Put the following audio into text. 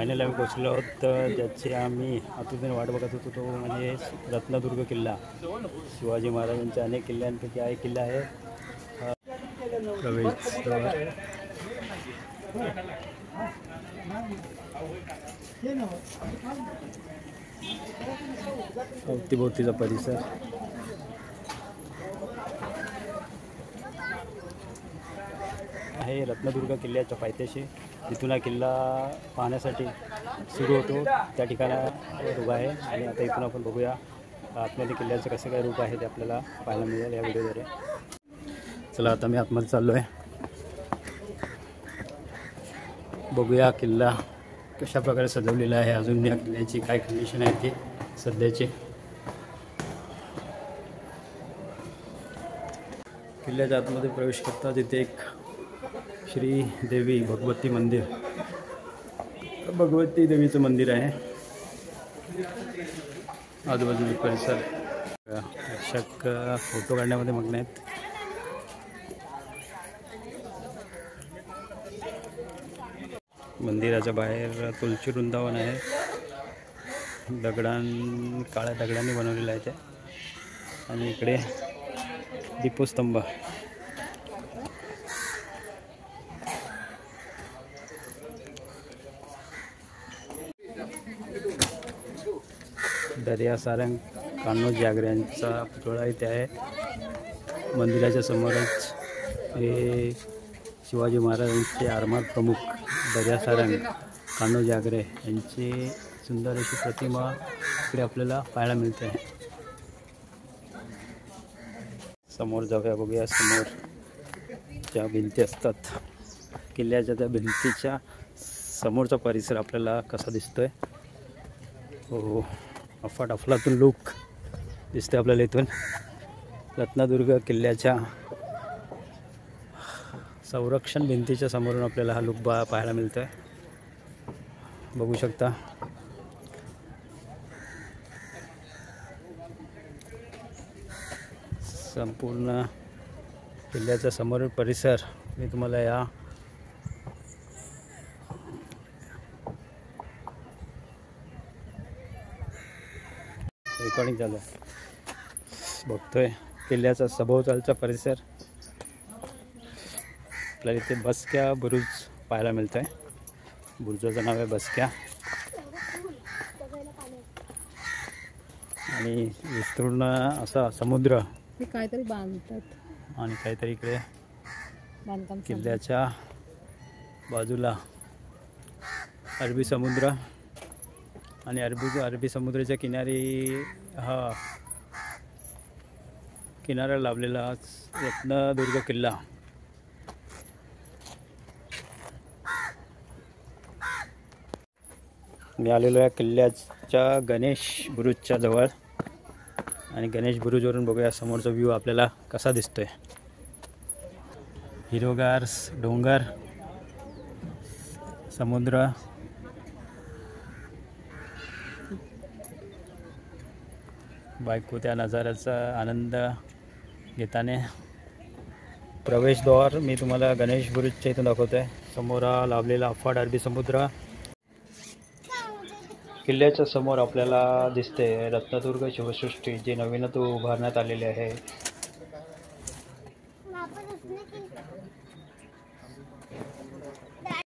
Final आम्ही पोचलो आहोत, ज्याची आम्ही आतून वाट बघत होतो तो म्हणजे रत्नदुर्ग किल्ला. शिवाजी महाराजांच्या अनेक किल्ल्यांपैकी हा एक किल्ला आहे. प्रवेशद्वार अवतीभोवतीचा परिसर आहे रत्नदुर्ग किल्ल्याच्या पायथ्याशी. तिथून हा किल्ला पाहण्यासाठी सुरू होतो त्या ठिकाणावर उभा आहे. आणि आता इथून आपण बघूया आतमध्ये किल्ल्याचं कसं काय रूप आहे ते आपल्याला पाहायला मिळेल या व्हिडिओद्वारे. चला आता मी आतमध्ये चाललो आहे. बघूया किल्ला कशा प्रकारे सजवलेला आहे, अजून या किल्ल्याची काय कंडिशन आहे ती सध्याची. किल्ल्याच्या आतमध्ये प्रवेश करता तिथे एक श्री देवी भगवती मंदिर, भगवती देवीचं मंदिर आहे. आजूबाजूचे परिसर प्रेक्षक फोटो काढण्यामध्ये मग्न आहेत. मंदिराच्या बाहेर तुळशी वृंदावन आहे. काळ्या दगडांनी बनवलेलं आहे ते. आणि इकडे दीपोस्तंभ. दर्या सारंग कान्होजी आगरे यांचा पुतळा इथे आहे. मंदिराच्या समोरच हे शिवाजी महाराजांचे आरमार प्रमुख दर्या सारंग कान्होजी आगरे यांची सुंदर अशी प्रतिमा इकडे आपल्याला पाहायला मिळते. समोर जाऊया, बघूया समोर ज्या भिंती असतात किल्ल्याच्या, त्या भिंतीच्या समोरचा परिसर आपल्याला कसा दिसतोय. हो, अफलातून लूक दिसते आपल्याला इथून. रत्नदुर्ग किल्ल्याच्या संरक्षण भिंतीच्या समोरून आपल्याला हा लूक पाहायला मिळतोय. बघू शकता. संपूर्ण किल्ल्याचा समोरील परिसर मी तुम्हाला या रेकॉर्डिंग चालू आहे बघतोय. किल्ल्याचा सभोवतालचा परिसर आपल्याला इथे बसक्या बुरुज पाहायला मिळत आहे. बुरुजाचं नाव आहे बसक्या. आणि विस्तीर्ण असा समुद्र काहीतरी बांधतात आणि काहीतरी इकडे किल्ल्याच्या बाजूला अरबी समुद्र आणि अरबी समुद्राच्या किनाऱ्याला लाभलेला रत्नदुर्ग किल्ला. मी आलेलो आहे किल्ल्याच्या गणेश बुरुजच्या जवळ. आणि गणेश बुरुजवरून बघूया समोरचा व्ह्यू आपल्याला कसा दिसतोय. हिरवगार डोंगर, समुद्र, बायको त्या नजाऱ्याचा आनंद घेताने. प्रवेशद्वार मी तुम्हाला गणेश बुरुजच्या इथून दाखवतोय. समोर लाभलेला अफाट अरबी समुद्र. किल्ल्याच्या समोर आपल्याला दिसते रत्नदुर्ग शिवसृष्टी, जी नवीनच उभारण्यात आलेली आहे.